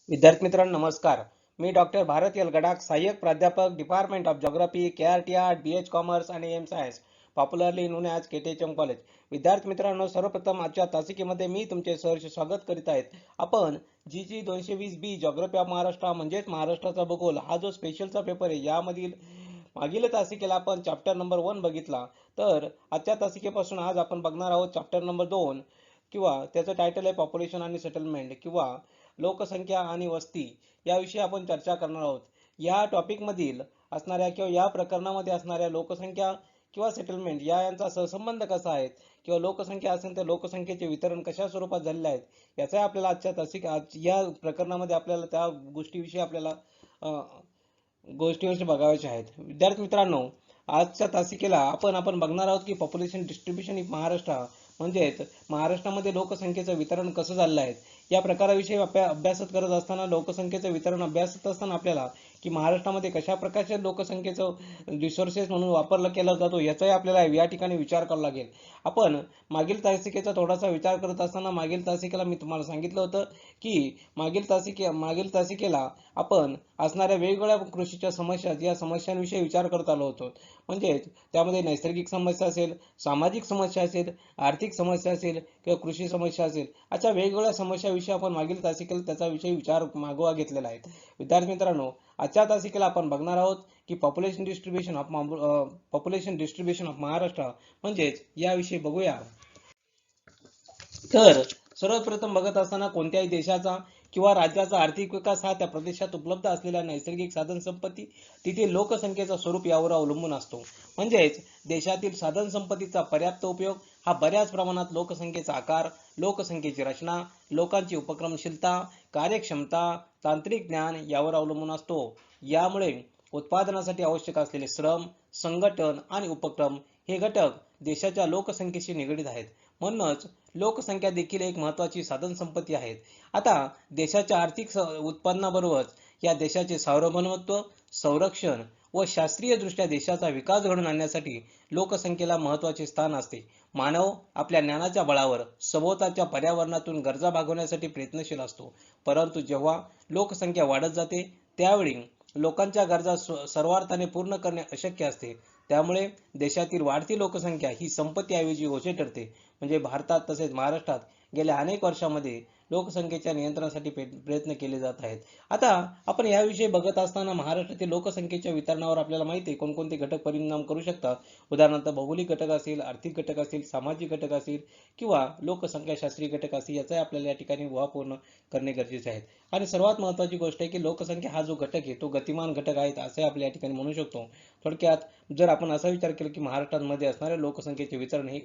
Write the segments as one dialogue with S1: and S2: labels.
S1: विद्यार्थी मित्रांनो नमस्कार. मी डॉक्टर भारत एल गडाख, सहाय्यक प्राध्यापक, department of geography, KRTR, BH commerce आणि M science, popularly known as KTHM college. विद्यार्थी मित्रांनो, सर्वप्रथम आजच्या तासिकेमध्ये मी तुमचे सहर्ष स्वागत करीत आहेत. आपण GG 220B geography of Maharashtra म्हणजेच महाराष्ट्राचा भूगोल हा जो स्पेशलचा पेपर आहे यामधील मागील तासिकेला आपण चॅप्टर नंबर 1 बघितला. तर आजच्या तासिकेपासून आज आपण बघणार आहोत चॅप्टर नंबर 2 किंवा त्याचं टायटल आहे पॉप्युलेशन आणि सेटलमेंट किंवा लोकसंख्या आणि वस्ती याविषयी आपण चर्चा करणार आहोत. या टॉपिक मधील असणाऱ्या किंवा या प्रकरणामध्ये असणाऱ्या लोकसंख्या किंवा सेटलमेंट यांचा सहसंबंध कसा आहे किंवा लोकसंख्या असेल तर लोकसंख्येचे वितरण कशा स्वरूपात झालेले आहेत याचा आपल्याला आजच्या तासिक या प्रकरणामध्ये आपल्याला त्या गोष्टीविषयी आपल्याला गोष्टीविषयी बघायचे आहेत. विद्यार्थी मित्रांनो, आजच्या तासिकेला आपण बघणार आहोत की पॉप्युलेशन डिस्ट्रीब्युशन इन महाराष्ट्र म्हणजेच महाराष्ट्रामध्ये लोकसंख्येचं वितरण कसं झालेलं आहे या प्रकाराविषयी अभ्यास करत असताना लोकसंख्येचं वितरण अभ्यासत असताना आपल्याला की महाराष्ट्रामध्ये कशा प्रकारच्या लोकसंख्येचं रिसोर्सेस म्हणून वापरला केला जातो याचाही आपल्याला या ठिकाणी विचार करावा लागेल. आपण मागील तासिकेचा थोडासा विचार करत असताना मागील तासिकेला मी तुम्हाला सांगितलं होतं की मागील तासिकेला आपण असणाऱ्या वेगवेगळ्या कृषीच्या समस्या या समस्यांविषयी विचार करत आलो होतो. म्हणजेच त्यामध्ये नैसर्गिक समस्या असेल, सामाजिक समस्या असेल, आर्थिक समस्या असेल किंवा कृषी समस्या असेल, अशा वेगवेगळ्या समस्याविषयी आपण मागील तासिकेला त्याचा विषयी मागोवा घेतलेला आहे. विद्यार्थी मित्रांनो, आजच्या तासिकेला आपण बघणार आहोत की पॉप्युलेशन डिस्ट्रीब्युशन ऑफ महाराष्ट्र म्हणजेच याविषयी बघूया. तर सर्वप्रथम बघत असताना कोणत्याही देशाचा किंवा राज्याचा आर्थिक विकास हा त्या प्रदेशात उपलब्ध असलेल्या नैसर्गिक साधन संपत्ती तिथे लोकसंख्येचं स्वरूप यावर अवलंबून असतो. म्हणजेच देशातील साधन संपत्तीचा पर्याप्त उपयोग हा बऱ्याच प्रमाणात लोकसंख्येचा आकार, लोकसंख्येची रचना, लोकांची उपक्रमशीलता, कार्यक्षमता, तांत्रिक ज्ञान यावर अवलंबून असतो. यामुळे उत्पादनासाठी आवश्यक असलेले श्रम, संघटन आणि उपक्रम हे घटक देशाच्या लोकसंख्येशी निगडीत आहेत. म्हणूनच लोकसंख्या देखील एक महत्त्वाची साधन संपत्ती आहे. आता देशाच्या आर्थिक उत्पन्नाबरोबरच या देशाचे सार्वभौमत्व, संरक्षण व शास्त्रीय दृष्ट्या देशाचा विकास घडवून आणण्यासाठी लोकसंख्येला महत्त्वाचे स्थान असते. मानव आपल्या ज्ञानाच्या बळावर सभोवतालच्या पर्यावरणातून गरजा भागवण्यासाठी प्रयत्नशील असतो. परंतु जेव्हा लोकसंख्या वाढत जाते त्यावेळी लोकांच्या गरजा सर्वार्थाने पूर्ण करणे अशक्य असते. त्यामुळे देशातील वाढती लोकसंख्या ही संपत्तीऐवजी ओझे ठरते. म्हणजे भारतात तसेच महाराष्ट्रात गेल्या अनेक वर्षांमध्ये लोकसंख्येच्या नियंत्रणासाठी प्रयत्न केले जात आहेत. आता आपण याविषयी बघत असताना महाराष्ट्रातील लोकसंख्येच्या वितरणावर आपल्याला माहिती आहे कोणकोणते घटक परिणाम करू शकतात. उदाहरणार्थ भौगोलिक घटक असेल, आर्थिक घटक असतील, सामाजिक घटक असतील किंवा लोकसंख्याशास्त्रीय घटक असतील याचाही आपल्याला या ठिकाणी पूर्ण करणे गरजेचे आहे. आणि सर्वात महत्त्वाची गोष्ट आहे की लोकसंख्या हा जो घटक आहे तो गतिमान घटक आहे असे आपण या ठिकाणी म्हणू शकतो. थोडक्यात जर आपण असा विचार केला की महाराष्ट्रामध्ये असणाऱ्या लोकसंख्येचे वितरण हे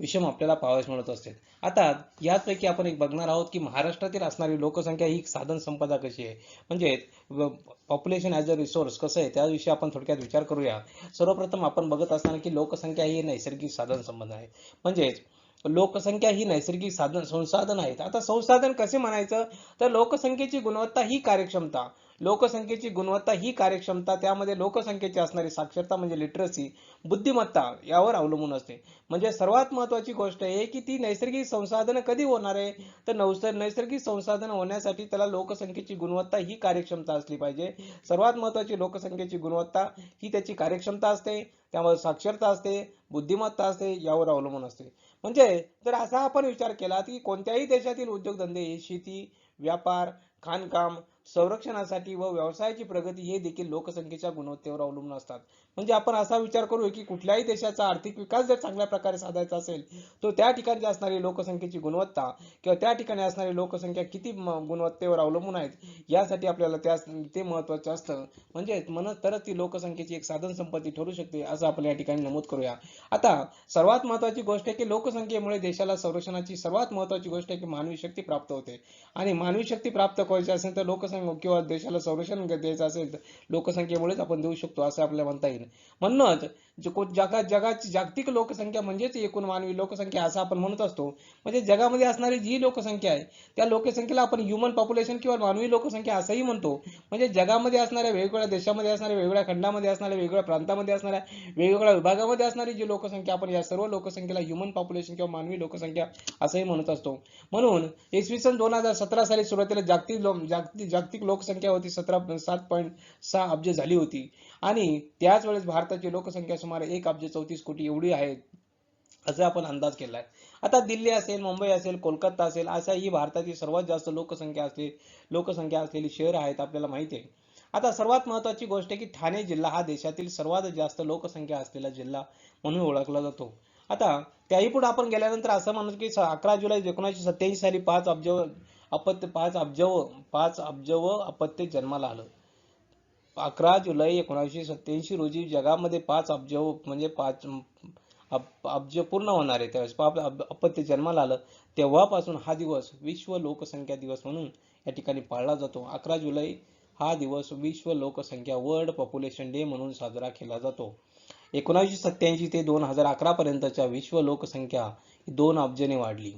S1: विषम आपल्याला पाहावयास मिळत असते. आता याचपैकी आपण एक बघणार आहोत की महाराष्ट्रातील असणारी लोकसंख्या ही साधन संपदा कशी आहे, म्हणजे पॉप्युलेशन ॲज अ रिसोर्स कसं आहे त्याविषयी आपण थोडक्यात विचार करूया. सर्वप्रथम आपण बघत असताना की लोकसंख्या ही नैसर्गिक साधन संपदा आहे. म्हणजेच लोकसंख्या ही नैसर्गिक संसाधन आहेत. आता संसाधन कसे म्हणायचं तर लोकसंख्येची गुणवत्ता ही कार्यक्षमता, त्यामध्ये लोकसंख्येची असणारी साक्षरता म्हणजे लिटरसी, बुद्धिमत्ता यावर अवलंबून असते. म्हणजे सर्वात महत्त्वाची गोष्ट आहे की ती नैसर्गिक संसाधन कधी होणार आहे तर नैसर्गिक संसाधन होण्यासाठी त्याला लोकसंख्येची गुणवत्ता ही कार्यक्षमता असली पाहिजे. सर्वात महत्त्वाची लोकसंख्येची गुणवत्ता ही त्याची कार्यक्षमता असते, त्यामध्ये साक्षरता असते, बुद्धिमत्ता असते यावर अवलंबून असते. म्हणजे जर असा आपण विचार केला की कोणत्याही देशातील उद्योगधंदे, शेती, व्यापार, खाणकाम, संरक्षणासाठी व व्यवसायाची प्रगती हे देखील लोकसंख्येच्या गुणवत्तेवर अवलंबून असतात. म्हणजे आपण असा विचार करू की कुठल्याही देशाचा आर्थिक विकास जर चांगल्या प्रकारे साधायचा असेल तर त्या ठिकाणी असणारी लोकसंख्येची गुणवत्ता किंवा त्या ठिकाणी असणारी लोकसंख्या किती गुणवत्तेवर अवलंबून आहेत यासाठी आपल्याला ते महत्त्वाचं असतं. म्हणजे तरच ती लोकसंख्येची एक साधन संपत्ती ठरू शकते असं आपण या ठिकाणी नमूद करूया. आता सर्वात महत्त्वाची गोष्ट आहे की लोकसंख्येमुळे देशाला संरक्षणाची सर्वात महत्त्वाची गोष्ट आहे की मानवी शक्ती प्राप्त होते. आणि मानवी शक्ती प्राप्त करायची असेल तर लोकसंख्या किंवा देशाला संरक्षण द्यायचं असेल तर लोकसंख्येमुळेच आपण देऊ शकतो असं आपल्याला म्हणता येईल. म्हणूनच जगाची जागतिक लोकसंख्या म्हणजेच एकूण मानवी लोकसंख्या असं आपण म्हणत असतो. म्हणजे जगामध्ये असणारी जी लोकसंख्या आहे त्या लोकसंख्येला आपण ह्युमन पॉप्युलेशन किंवा मानवी लोकसंख्या असंही म्हणतो. म्हणजे जगामध्ये असणाऱ्या वेगवेगळ्या देशामध्ये असणाऱ्या वेगवेगळ्या खंडामध्ये असणाऱ्या वेगवेगळ्या प्रांतामध्ये असणाऱ्या वेगवेगळ्या विभागामध्ये असणारी जी लोकसंख्या आपण या सर्व लोकसंख्येला ह्युमन पॉप्युलेशन किंवा मानवी लोकसंख्या असंही म्हणत असतो. म्हणून इसवी सन 2017 साली सुरुवातीला जागतिक लोकसंख्या होती 7.6 अब्ज झाली होती आणि त्याच वेळेस भारताची लोकसंख्या सुमारे 1 अब्ज 34 कोटी एवढी आहे असा आपण अंदाज केलाय. आता दिल्ली असेल, मुंबई असेल, कोलकाता असेल अशा ही भारताची सर्वात जास्त लोकसंख्या असलेली शहर आहेत आपल्याला माहिती आहे. आता सर्वात महत्त्वाची गोष्ट आहे की ठाणे जिल्हा हा देशातील सर्वात जास्त लोकसंख्या असलेला जिल्हा म्हणून ओळखला जातो. आता त्याही पुढे आपण गेल्यानंतर असं म्हणू की 11 जुलै 1987 साली 5 अब्ज व अपत्य जन्माला आलं. 11 जुलै 1987 रोजी जगामध्ये 5 अब्ज म्हणजे 5 अब्ज पूर्ण होणार आहे त्यावेळेस अपत्य जन्माला आलं. तेव्हापासून हा दिवस विश्व लोकसंख्या दिवस म्हणून या ठिकाणी पाळला जातो. 11 जुलै हा दिवस विश्व लोकसंख्या वर्ल्ड पॉप्युलेशन डे म्हणून साजरा केला जातो. 1987 ते 2011 पर्यंतच्या विश्व लोकसंख्या 2 अब्जने वाढली.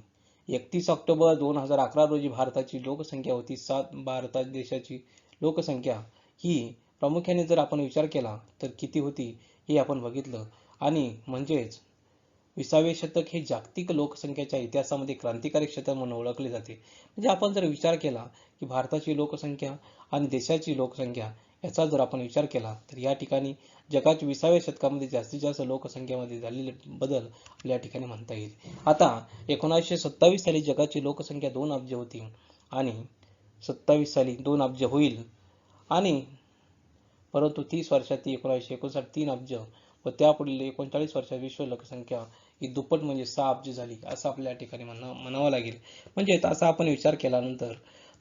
S1: 31 ऑक्टोबर 2011 रोजी भारताची लोकसंख्या होती 7. भारत देशाची लोकसंख्या ही प्रामुख्याने जर आपण विचार केला तर किती होती हे आपण बघितलं आणि म्हणजेच 20वे शतक हे जागतिक लोकसंख्येच्या इतिहासामध्ये क्रांतिकारी शतक म्हणून ओळखले जाते. म्हणजे आपण जर विचार केला की भारताची लोकसंख्या आणि देशाची लोकसंख्या याचा जर आपण विचार केला तर या ठिकाणी जगाच्या 20व्या शतकामध्ये जास्तीत जास्त लोकसंख्येमध्ये झालेले बदल आपल्या ठिकाणी म्हणता येईल. आता 1927 साली जगाची लोकसंख्या 2 अब्ज होती आणि 27 साली 2 अब्ज होईल आणि परंतु 30 वर्षात ती 1959 3 अब्ज व त्यापुढील 39 वर्षात विश्व लोकसंख्या ही दुप्पट म्हणजे 6 अब्ज झाली असं आपल्या ठिकाणी म्हणावं लागेल. म्हणजे असा आपण विचार केल्यानंतर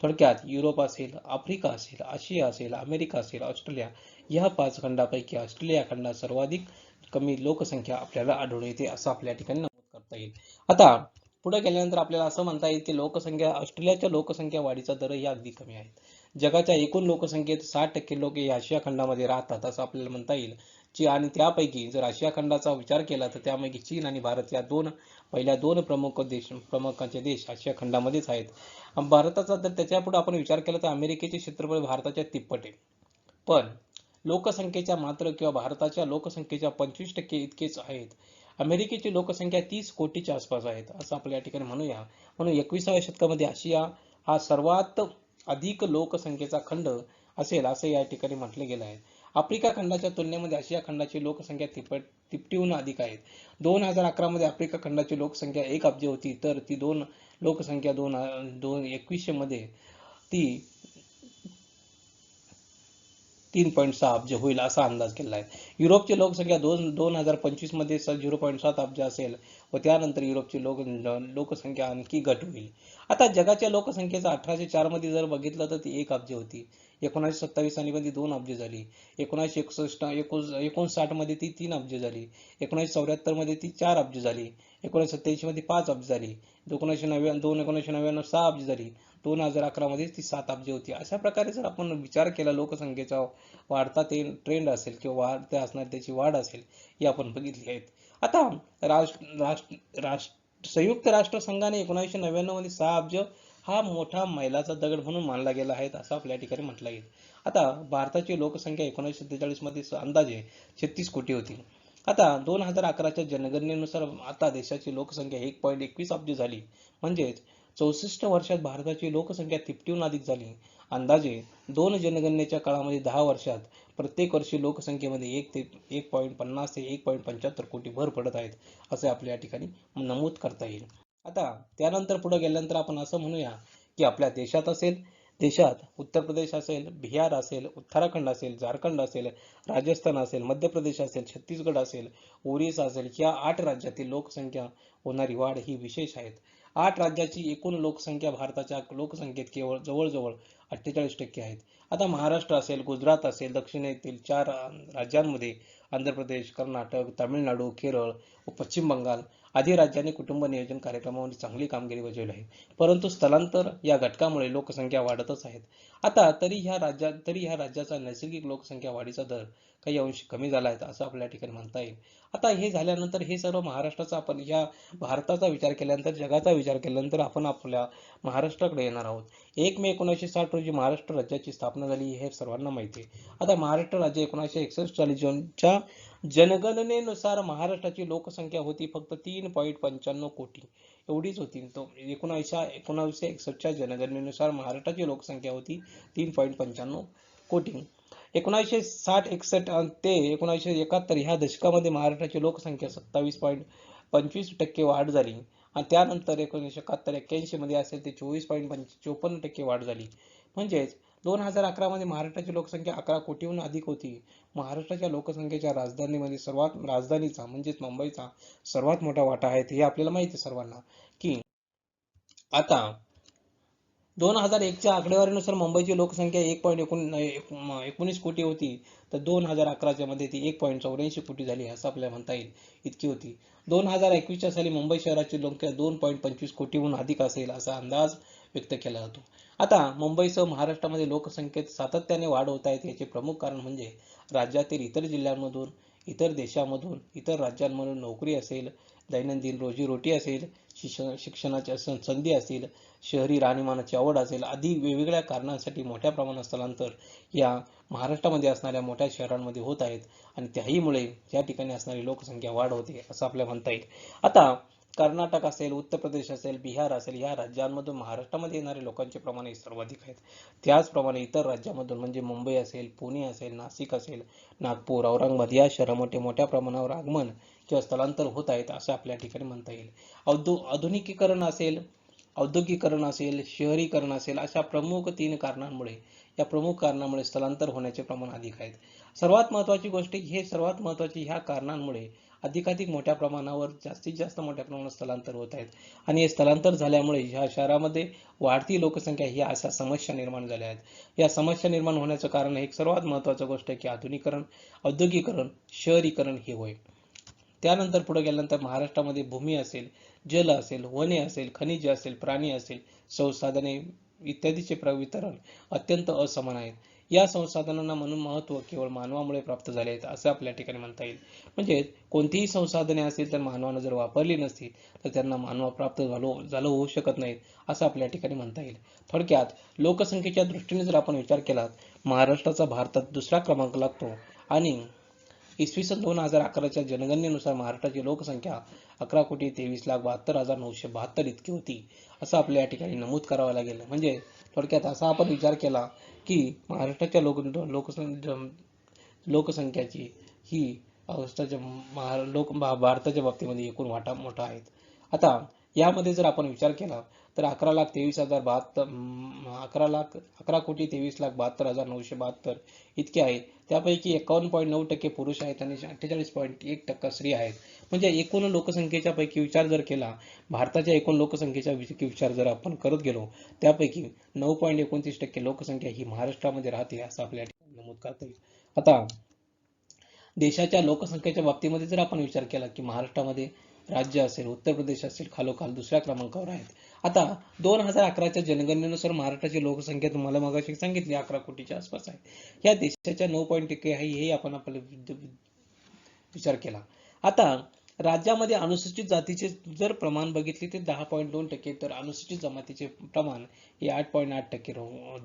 S1: थोडक्यात युरोप असेल, आफ्रिका असेल, आशिया असेल, अमेरिका असेल, ऑस्ट्रेलिया या 5 खंडापैकी ऑस्ट्रेलिया खंडात सर्वाधिक कमी लोकसंख्या आपल्याला आढळून येते असं आपल्या ठिकाणी नमूद करता येईल. आता पुढे गेल्यानंतर आपल्याला असं म्हणता येईल की ऑस्ट्रेलियाच्या लोकसंख्या वाढीचा दरही अगदी कमी आहे. जगाच्या एकूण लोकसंख्येत 60% लोक या आशिया खंडामध्ये राहतात असं आपल्याला म्हणता येईल. आणि त्यापैकी जर आशिया खंडाचा विचार केला तर त्यापैकी चीन आणि भारत या पहिल्या दोन प्रमुखांचे देश आशिया खंडामध्येच आहेत. भारताचा जर त्याच्यापुढे आपण विचार केला तर अमेरिकेचे क्षेत्रफळ भारताच्या तिप्पट आहे. पण लोकसंख्येच्या मात्र किंवा भारताच्या लोकसंख्येच्या 25% इतकेच आहेत. अमेरिकेची लोकसंख्या 30 कोटीच्या आसपास आहेत असं आपल्या या ठिकाणी म्हणूया. म्हणून 21व्या शतकामध्ये आशिया हा सर्वात अधिक लोकसंख्येचा खंड असेल असं या ठिकाणी म्हटले गेलं आहे. आफ्रिका खंडाच्या तुलनेमध्ये आशिया खंडाची लोकसंख्या तिपटीहून अधिक आहे. 2011 मध्ये आफ्रिका खंडाची लोकसंख्या 1 अब्ज होती तर ती लोकसंख्या 2021 मध्ये ती 3.6 अब्ज होईल असा अंदाज केला आहे. युरोपची लोकसंख्या 2025 मध्ये 0.7 अब्ज असेल व त्यानंतर युरोपची लोकसंख्या आणखी घट होईल. आता जगाच्या लोकसंख्येचा 1804 मध्ये जर बघितलं तर ती 1 अब्ज होती. 1927 साली मध्ये 2 अब्ज झाली. 1959 मध्ये ती 3 अब्ज झाली. 1974 मध्ये ती 4 अब्ज झाली. 1987 मध्ये 5 अब्ज झाली. 1999 6 अब्ज झाली. 2011 मध्ये ती 7 अब्ज होती. अशा प्रकारे जर आपण विचार केला लोकसंख्येचा वाढता ट्रेंड असेल किंवा वाढते असणार त्याची वाढ असेल ही आपण बघितली आहेत. आता संयुक्त राष्ट्र संघाने 1999 मध्ये 6 अब्ज हा मोठा मैलाचा दगड म्हणून मानला गेला आहे असं आपल्या ठिकाणी म्हटलं येईल. आता भारताची लोकसंख्या 1947 मध्ये अंदाजे 36 कोटी होती. आता 2011च्या जनगणनेनुसार आता देशाची लोकसंख्या 1.21 अब्ज झाली. म्हणजेच 64 वर्षात भारताची लोकसंख्या तिपटीहून अधिक झाली. अंदाजे 2 जनगणनेच्या काळामध्ये 10 वर्षात प्रत्येक वर्षी लोकसंख्येमध्ये 1.50 ते 1.75 कोटी भर पडत आहेत असे आपल्या या ठिकाणी नमूद करता येईल. आता त्यानंतर पुढे गेल्यानंतर आपण असं म्हणूया की आपल्या देशात उत्तर प्रदेश असेल, बिहार असेल, उत्तराखंड असेल, झारखंड असेल, राजस्थान असेल, मध्य प्रदेश असेल, छत्तीसगड असेल, ओरिसा असेल या 8 राज्यातील लोकसंख्या होणारी वाढ ही विशेष आहेत. 8 राज्याची एकूण लोकसंख्या भारताच्या लोकसंख्येत केवळ जवळजवळ 48% आहेत. आता महाराष्ट्र असेल, गुजरात असेल, दक्षिणेतील 4 राज्यांमध्ये आंध्र प्रदेश, कर्नाटक, तामिळनाडू, केरळ व पश्चिम बंगाल आधी राज्याने कुटुंब नियोजन कार्यक्रमामध्ये चांगली कामगिरी बजावली आहे, परंतु स्थलांतर या घटकामुळे लोकसंख्या वाढतच आहेत. आता तरी ह्या राज्याचा नैसर्गिक लोकसंख्या वाढीचा दर काही अंश कमी झाला आहे असं आपल्या ठिकाणी म्हणता येईल. आता हे झाल्यानंतर हे सर्व महाराष्ट्राचा आपण ह्या भारताचा विचार केल्यानंतर जगाचा विचार केल्यानंतर आपण आपल्या महाराष्ट्राकडे येणार आहोत. 1 मे 1960 रोजी महाराष्ट्र राज्याची स्थापना झाली हे सर्वांना माहिती आहे. आता महाराष्ट्र राज्य 1961 साली च्या जनगणनेनुसार महाराष्ट्राची लोकसंख्या होती फक्त 3.95 कोटी एवढीच होती. तो 1961च्या जनगणनेनुसार महाराष्ट्राची लोकसंख्या होती 3.95 कोटी. 1960-61 ते 1971 ह्या दशकामध्ये महाराष्ट्राची लोकसंख्या 27.25% वाढ झाली आणि त्यानंतर 1971-81 मध्ये असेल ते 24.54% वाढ झाली. म्हणजेच 2011 मध्ये महाराष्ट्राची लोकसंख्या 11 कोटीहून अधिक होती. महाराष्ट्राच्या लोकसंख्येच्या राजधानीचा म्हणजेच मुंबईचा सर्वात मोठा वाटा आहे हे आपल्याला माहिती आहे सर्वांना. की आता 2001च्या आकडेवारीनुसार मुंबईची लोकसंख्या 1.19 कोटी होती, तर 2011च्या मध्ये ती 1.84 कोटी झाली असं आपल्याला म्हणता येईल इतकी होती. 2021च्या साली मुंबई शहराची लोकसंख्या 2.25 कोटीहून अधिक असेल असा अंदाज व्यक्त केला जातो. आता मुंबईसह महाराष्ट्रामध्ये लोकसंख्येत सातत्याने वाढ होत आहे याचे प्रमुख कारण म्हणजे राज्यातील इतर जिल्ह्यांमधून, इतर देशांमधून, इतर राज्यांमधून नोकरी असेल, दैनंदिन रोजीरोटी असेल, शिक्षणाच्या संधी असेल, शहरी राहणीमानाची आवड असेल आदी वेगवेगळ्या कारणांसाठी मोठ्या प्रमाणात स्थलांतर या महाराष्ट्रामध्ये असणाऱ्या मोठ्या शहरांमध्ये होत आहेत आणि त्याहीमुळे या ठिकाणी असणारी लोकसंख्या वाढ होते असं आपल्याला म्हणता येईल. आता कर्नाटक असेल, उत्तर प्रदेश असेल, बिहार असेल या राज्यांमधून महाराष्ट्रामध्ये येणारे लोकांचे प्रमाण हे सर्वाधिक आहेत. त्याचप्रमाणे इतर राज्यांमधून म्हणजे मुंबई असेल, पुणे असेल, नाशिक असेल, नागपूर, औरंगाबाद या शहरामध्ये मोठ्या प्रमाणावर आगमन किंवा स्थलांतर होत आहेत असं आपल्या ठिकाणी म्हणता येईल. औद्योगिकरण असेल, शहरीकरण असेल अशा प्रमुख कारणांमुळे स्थलांतर होण्याचे प्रमाण अधिक आहेत. सर्वात महत्त्वाची ह्या कारणांमुळे अधिकाधिक मोठ्या प्रमाणावर जास्तीत जास्त मोठ्या प्रमाणात स्थलांतर होत आहेत आणि हे स्थलांतर झाल्यामुळे ह्या शहरामध्ये वाढती लोकसंख्या ही अशा समस्या निर्माण झाल्या आहेत. या समस्या निर्माण होण्याचं कारण एक सर्वात महत्त्वाचं गोष्ट आहे की आधुनिकीकरण, औद्योगिकरण, शहरीकरण हे होय. त्यानंतर पुढे गेल्यानंतर महाराष्ट्रामध्ये भूमी असेल, जल असेल, वने असेल, खनिजे असेल, प्राणी असेल, संसाधने इत्यादीचे वितरण अत्यंत असमान आहेत. या संसाधनांना म्हणून महत्त्व केवळ मानवामुळे प्राप्त झाले आहेत असं आपल्या ठिकाणी म्हणता येईल. म्हणजे कोणतीही संसाधने असतील तर मानवानं जर वापरली नसतील तर त्यांना मानव प्राप्त झालं होऊ शकत नाहीत असं आपल्या ठिकाणी म्हणता येईल. थोडक्यात लोकसंख्येच्या दृष्टीने जर आपण विचार केला महाराष्ट्राचा भारतात दुसरा क्रमांक लागतो आणि इसवी सन 2011च्या जनगणनेनुसार महाराष्ट्राची लोकसंख्या 11,23,72,972 इतकी होती असं आपल्या या ठिकाणी नमूद करावं लागेल. म्हणजे थोडक्यात असा आपण विचार केला की महाराष्ट्राच्या लोकसंख्याची ही भारताच्या बाबतीमध्ये एकूण वाटा मोठा आहेत. आता यामध्ये जर आपण विचार केला तर 11,23,72,972 इतके आहेत. त्यापैकी 51.9% पुरुष आहेत आणि 48.1% स्त्री आहेत. म्हणजे एकूण लोकसंख्येच्या पैकी विचार जर केला, भारताच्या एकूण लोकसंख्येचा विचार जर आपण करत गेलो त्यापैकी 9.29% लोकसंख्या ही महाराष्ट्रामध्ये राहते असं आपल्या ठिकाणी नमूद करता येईल. आता देशाच्या लोकसंख्येच्या बाबतीमध्ये जर आपण विचार केला की महाराष्ट्रामध्ये राज्य असेल, उत्तर प्रदेश असेल खालोखाल दुसऱ्या क्रमांकावर आहेत. आता 2011च्या जनगणनेनुसार महाराष्ट्राची लोकसंख्या तुम्हाला मगाशी सांगितली 11 कोटीच्या आसपास आहे. या देशाच्या 9% आहे हे आपण आपल्याला विचार केला. आता राज्यामध्ये अनुसूचित जातीचे जर प्रमाण बघितले ते 10.2%, तर अनुसूचित जमातीचे प्रमाण हे 8.8%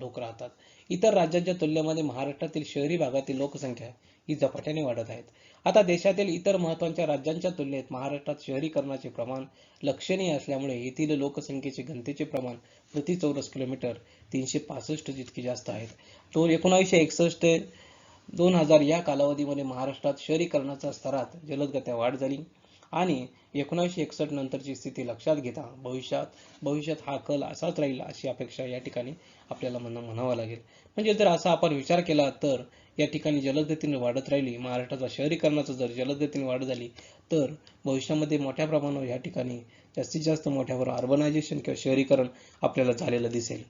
S1: लोक राहतात. इतर राज्यांच्या तुलनेमध्ये महाराष्ट्रातील शहरी भागातील लोकसंख्या ही झपाट्याने वाढत आहेत. आता देशातील इतर महत्त्वाच्या राज्यांच्या तुलनेत महाराष्ट्रात शहरीकरणाचे प्रमाण लक्षणीय असल्यामुळे येथील लोकसंख्येचे घनतेचे प्रमाण प्रति चौरस किलोमीटर 365 जितके जास्त आहेत. 1961 ते 2000 या कालावधीमध्ये महाराष्ट्रात शहरीकरणाच्या स्तरात जलदगत्या वाढ झाली आणि 1961 नंतरची स्थिती लक्षात घेता भविष्यात हा कल असाच राहील अशी अपेक्षा या ठिकाणी आपल्याला म्हणावं लागेल. म्हणजे जर असा आपण विचार केला तर या ठिकाणी जलदगतीने वाढत राहिली महाराष्ट्राचा शहरीकरणाचा जर जलदगतीने वाढ झाली तर भविष्यामध्ये मोठ्या प्रमाणावर या ठिकाणी जास्तीत जास्त मोठ्यावर अर्बनायझेशन किंवा शहरीकरण आपल्याला झालेलं दिसेल.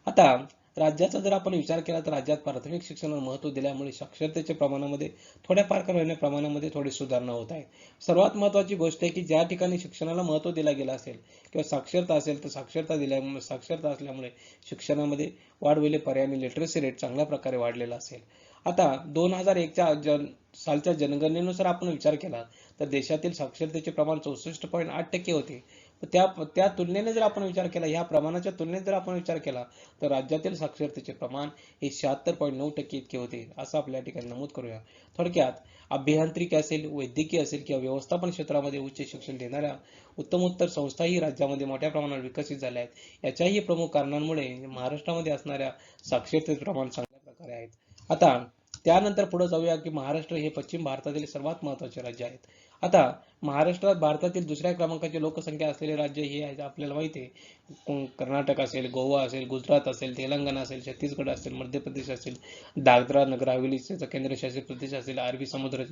S1: आता राज्याचा जर आपण विचार केला तर राज्यात प्राथमिक शिक्षणाला महत्त्व दिल्यामुळे साक्षरतेच्या प्रमाणामध्ये थोड्याफार का होईना प्रमाणामध्ये थोडी सुधारणा होत आहे. सर्वात महत्त्वाची गोष्ट आहे की ज्या ठिकाणी शिक्षणाला महत्त्व दिलं गेलं असेल किंवा साक्षरता असेल तर साक्षरता असल्यामुळे शिक्षणामध्ये वाढ होईल, पर्यायाने लिटरसी रेट चांगल्या प्रकारे वाढलेला असेल. आता 2001च्या सालच्या जनगणनेनुसार आपण विचार केला तर देशातील साक्षरतेचे प्रमाण 64.8% होते. त्या तुलनेने जर आपण विचार केला, ह्या प्रमाणाच्या तुलनेत जर आपण विचार केला तर राज्यातील साक्षरतेचे प्रमाण हे 76.9% इतके होते, असं आपल्या ठिकाणी नमूद करूया. थोडक्यात अभियांत्रिकी असेल, वैद्यकीय असेल किंवा व्यवस्थापन क्षेत्रामध्ये उच्च शिक्षण देणाऱ्या उत्तमोत्तर संस्थाही राज्यामध्ये मोठ्या प्रमाणावर विकसित झाल्या आहेत. याच्याही प्रमुख कारणांमुळे महाराष्ट्रामध्ये असणाऱ्या साक्षरतेचे प्रमाण चांगल्या प्रकारे आहेत. आता त्यानंतर पुढे जाऊया की महाराष्ट्र हे पश्चिम भारतातील सर्वात महत्त्वाचे राज्य आहेत. आता महाराष्ट्रात भारतातील दुसऱ्या क्रमांकाची लोकसंख्या असलेले राज्य हे आहे आपल्याला माहिती आहे. कर्नाटक असेल, गोवा असेल, गुजरात असेल, तेलंगणा असेल, छत्तीसगड असेल, मध्य प्रदेश असेल, दादरा नगर हवेलीचा केंद्रशासित प्रदेश असेल, अरबी समुद्र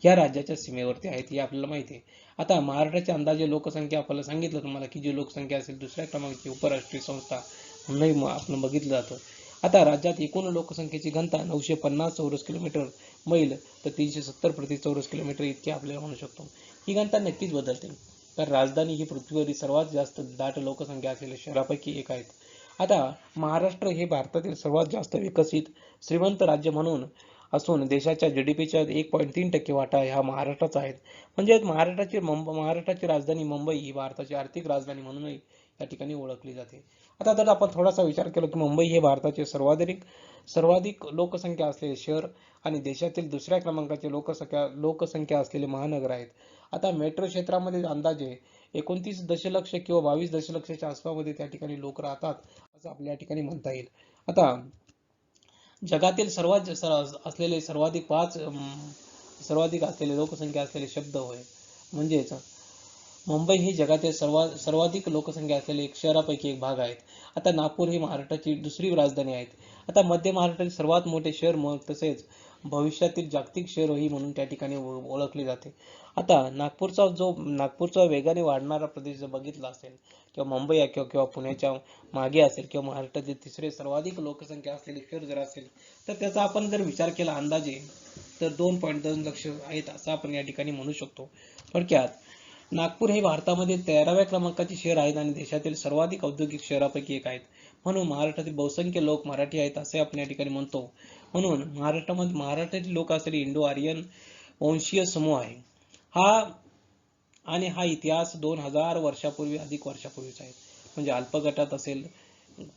S1: या राज्याच्या सीमेवरती आहेत हे आपल्याला माहिती आहे. आता महाराष्ट्राची अंदाजे लोकसंख्या आपल्याला सांगितलं तुम्हाला की जी लोकसंख्या असेल दुसऱ्या क्रमांकाची उपराष्ट्रीय संस्था म्हणूनही आपण बघितलं जातं. आता राज्यात एकूण लोकसंख्येची घनता 950 चौरस किलोमीटर मैल तर 370 प्रति चौरस किलोमीटर इतकी आपल्याला म्हणू शकतो. ही घनता नक्कीच बदलते कारण राजधानी ही पृथ्वीवरील सर्वात जास्त दाट लोकसंख्या असलेल्या शहरापैकी एक आहेत. आता महाराष्ट्र हे भारतातील सर्वात जास्त विकसित श्रीमंत राज्य म्हणून असून देशाच्या GDPच्या 1.3% वाटा ह्या महाराष्ट्राचा आहे. म्हणजे महाराष्ट्राची राजधानी मुंबई ही भारताची आर्थिक राजधानी म्हणूनही या ठिकाणी ओळखली जाते. आता जर आपण थोडासा विचार केला की मुंबई हे भारताचे सर्वाधिक लोकसंख्या असलेले शहर आणि देशातील दुसऱ्या क्रमांकाचे लोकसंख्या असलेले महानगर आहेत. आता मेट्रो क्षेत्रामध्ये अंदाजे 29 दशलक्ष किंवा 22 दशलक्षच्या आसपासमध्ये त्या ठिकाणी लोक राहतात असं आपल्या या ठिकाणी म्हणता येईल. आता जगातील सर्वाधिक असलेले लोकसंख्या असलेले शब्द होय म्हणजेच मुंबई ही जगातील सर्वाधिक लोकसंख्या असलेले एक शहरापैकी एक भाग आहेत. आता नागपूर ही महाराष्ट्राची दुसरी राजधानी आहेत. आता मध्य महाराष्ट्रातील सर्वात मोठे शहर तसेच भविष्यातील जागतिक शहरही म्हणून त्या ठिकाणी ओळखले जाते. आता नागपूरचा वेगाने वाढणारा प्रदेश जर बघितला असेल किंवा मुंबई किंवा पुण्याच्या मागे असेल किंवा महाराष्ट्राचे तिसरे सर्वाधिक लोकसंख्या असलेले शहर जर असेल तर त्याचा आपण जर विचार केला अंदाजे तर 2.2 लक्ष आहेत असं आपण या ठिकाणी म्हणू शकतो. थोडक्यात नागपूर हे भारतामध्ये 13व्या क्रमांकाचे शहर आहेत आणि देशातील सर्वाधिक औद्योगिक शहरापैकी एक आहेत. म्हणून महाराष्ट्रातील बहुसंख्य लोक मराठी आहेत असे आपण या ठिकाणी म्हणतो. म्हणून महाराष्ट्रातील लोक असलेले इंडो आर्यन वंशीय समूह आहे. हा इतिहास 2000 वर्षापूर्वी अधिक वर्षापूर्वीचा आहे. म्हणजे अल्पगटात असेल,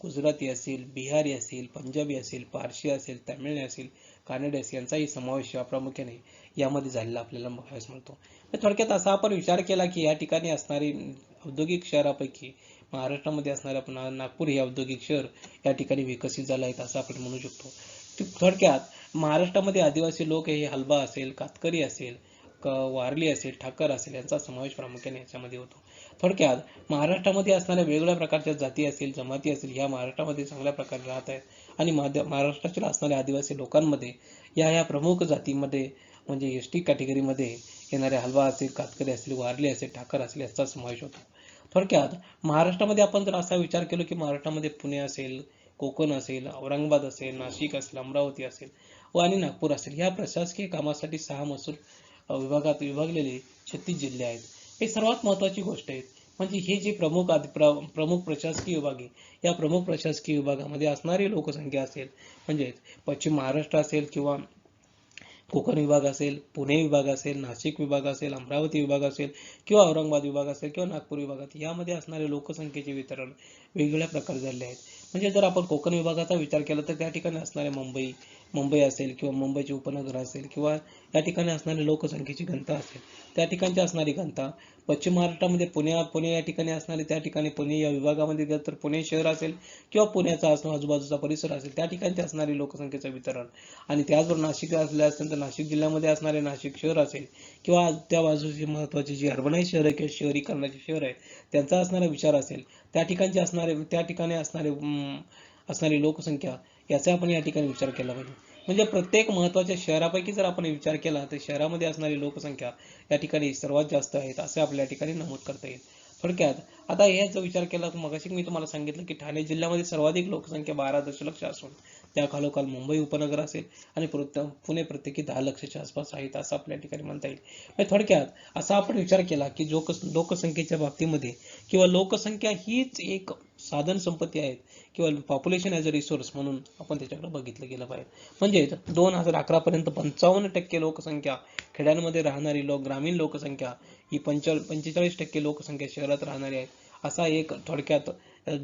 S1: गुजराती असेल, बिहारी असेल, पंजाबी असेल, पारशी असेल, तामिळ असेल, कानडी असेल यांचाही समावेश प्रामुख्याने यामध्ये झालेला आपल्याला बघायला मिळतो. थोडक्यात असा आपण विचार केला की या ठिकाणी असणारी औद्योगिक शहरापैकी महाराष्ट्रामध्ये असणारे नागपूर हे औद्योगिक शहर या ठिकाणी विकसित झाले आहेत असं आपण म्हणू शकतो. थोडक्यात महाराष्ट्रामध्ये आदिवासी लोक हे हलबा असेल, कातकरी असेल, वारली असेल, ठाकर असेल यांचा समावेश प्रामुख्याने याच्यामध्ये होतो. थोडक्यात महाराष्ट्रामध्ये असणाऱ्या वेगवेगळ्या प्रकारच्या जाती असेल, जमाती असेल ह्या महाराष्ट्रामध्ये चांगल्या प्रकारे राहत आहेत आणि महाराष्ट्रातील असणाऱ्या आदिवासी लोकांमध्ये या प्रमुख जातीमध्ये म्हणजे एसटी कॅटेगरीमध्ये येणारे हलवा असेल, कातकरी असेल, वारली असेल, ठाकर असेल याचा समावेश होतो. थोडक्यात महाराष्ट्रामध्ये आपण जर असा विचार केला की महाराष्ट्रामध्ये पुणे असेल, कोकण असेल, औरंगाबाद असेल, नाशिक असेल, अमरावती असेल आणि नागपूर असेल या प्रशासकीय कामासाठी 6 महसूल विभागात विभागलेले 36 जिल्हे आहेत. हे सर्वात महत्त्वाची गोष्ट आहे. म्हणजे हे जे प्रमुख प्रशासकीय विभाग आहे या प्रमुख प्रशासकीय विभागामध्ये असणारी लोकसंख्या असेल म्हणजे पश्चिम महाराष्ट्र असेल किंवा कोकण विभाग असेल, पुणे विभाग असेल, नाशिक विभाग असेल, अमरावती विभाग असेल किंवा औरंगाबाद विभाग असेल किंवा नागपूर विभागात यामध्ये असणारे लोकसंख्येचे वितरण वेगवेगळ्या प्रकारे झाले आहेत. म्हणजे जर आपण कोकण विभागाचा विचार केला तर त्या ठिकाणी असणारे मुंबई असेल किंवा मुंबईचे उपनगर असेल किंवा या ठिकाणी असणारी लोकसंख्येची घनता असेल त्या ठिकाणची असणारी घनता. पश्चिम महाराष्ट्रामध्ये पुणे या ठिकाणी असणारे त्या ठिकाणी पुणे या विभागामध्ये गेलं तर पुणे शहर असेल किंवा पुण्याचा आजूबाजूचा परिसर असेल त्या ठिकाणी असणारे लोकसंख्येचं वितरण आणि त्याचबरोबर नाशिक असले असेल तर नाशिक जिल्ह्यामध्ये असणारे नाशिक शहर असेल किंवा त्या बाजूची महत्त्वाची जी अर्बनाइज शहर आहे किंवा शहरीकरणाचे शहर आहे त्यांचा असणारा विचार असेल त्या ठिकाणी असणारी लोकसंख्या याचा आपण या ठिकाणी विचार केला पाहिजे. म्हणजे प्रत्येक महत्त्वाच्या शहरापैकी जर आपण विचार केला तर शहरामध्ये असणारी लोकसंख्या या ठिकाणी सर्वात जास्त आहेत असे आपल्या ठिकाणी नमूद करता येईल. थोडक्यात आता याचा विचार केला तर मगाशी मी तुम्हाला सांगितलं की ठाणे जिल्ह्यामध्ये सर्वाधिक लोकसंख्या 12 दशलक्ष असून त्या खालोखाल मुंबई उपनगर असेल आणि पुणे प्रत्येकी 10 लक्षाच्या आसपास आहेत असं आपल्या ठिकाणी म्हणता येईल. म्हणजे थोडक्यात असा आपण विचार केला की लोकसंख्येच्या बाबतीमध्ये किंवा लोकसंख्या हीच एक साधन संपत्ती आहे किंवा पॉप्युलेशन ॲज अ रिसोर्स म्हणून आपण त्याच्याकडे बघितलं गेलं पाहिजे. म्हणजे 2011 पर्यंत 55% लोकसंख्या खेड्यांमध्ये राहणारी ग्रामीण लोकसंख्या ही 45% लोकसंख्या शहरात राहणारी आहे असा एक थोडक्यात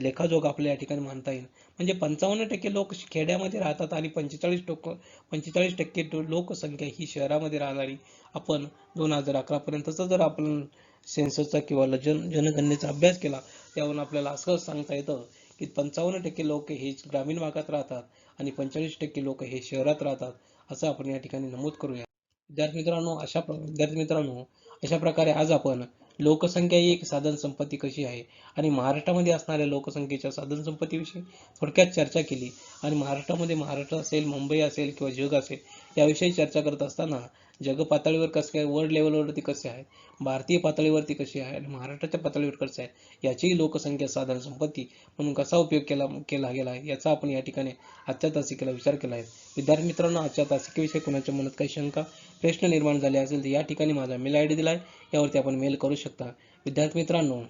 S1: लेखाजोग आपल्या या ठिकाणी म्हणता येईल. म्हणजे 55% लोक खेड्यामध्ये राहतात आणि 45% लोकसंख्या ही शहरामध्ये राहणारी आपण 2011 पर्यंतचा जर आपण सेन्ससचा किंवा जनगणनेचा अभ्यास केला त्यावरून आपल्याला असं सांगता येतं की 55% लोक हे ग्रामीण भागात राहतात आणि 45% लोक हे शहरात राहतात असं आपण या ठिकाणी नमूद करूया. विद्यार्थी मित्रांनो अशा प्रकारे आज आपण लोकसंख्या ही एक साधन संपत्ती कशी आहे आणि महाराष्ट्रामध्ये असणाऱ्या लोकसंख्येच्या साधन संपत्तीविषयी थोडक्यात चर्चा केली आणि महाराष्ट्र असेल, मुंबई असेल किंवा जग असेल याविषयी चर्चा करत असताना जग पातळीवर कसं काय, वर्ल्ड लेवलवरती कसे आहे, भारतीय पातळीवरती कशी आहे आणि महाराष्ट्राच्या पातळीवर कसं आहे याची लोकसंख्या साधन संपत्ती म्हणून कसा उपयोग केला गेला आहे याचा आपण या ठिकाणी आजच्या तासिकेला विचार केला आहे. विद्यार्थी मित्रांनो आजच्या तासिकेविषयी कोणाच्या मनात काही शंका प्रश्न निर्माण झाले असेल तर या ठिकाणी माझा मेल आय डी दिला आहे यावरती आपण मेल करू शकता. विद्यार्थी मित्रांनो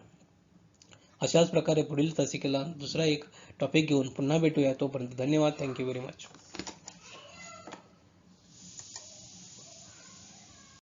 S1: अशाच प्रकारे पुढील तासिकेला दुसरा एक टॉपिक घेऊन पुन्हा भेटूया. तोपर्यंत धन्यवाद. Thank you very much.